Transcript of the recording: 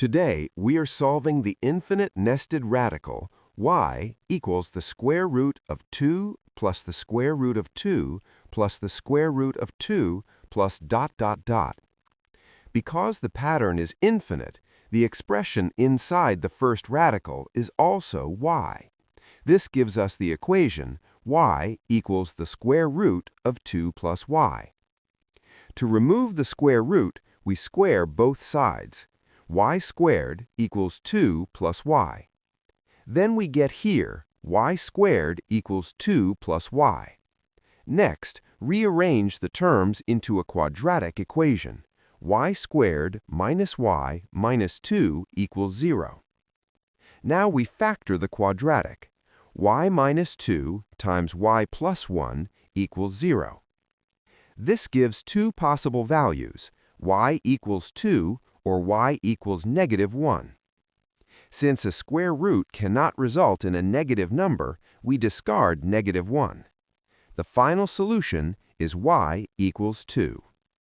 Today, we are solving the infinite nested radical y equals the square root of 2 plus the square root of 2 plus the square root of 2 plus ... Because the pattern is infinite, the expression inside the first radical is also y. This gives us the equation y equals the square root of 2 plus y. To remove the square root, we square both sides. Y squared equals 2 plus y. Then we get here, y squared equals 2 plus y. Next, rearrange the terms into a quadratic equation. Y squared minus y minus 2 equals 0. Now we factor the quadratic. Y minus 2 times y plus 1 equals 0. This gives two possible values, y equals 2 or y equals -1. Since a square root cannot result in a negative number, we discard -1. The final solution is y equals 2.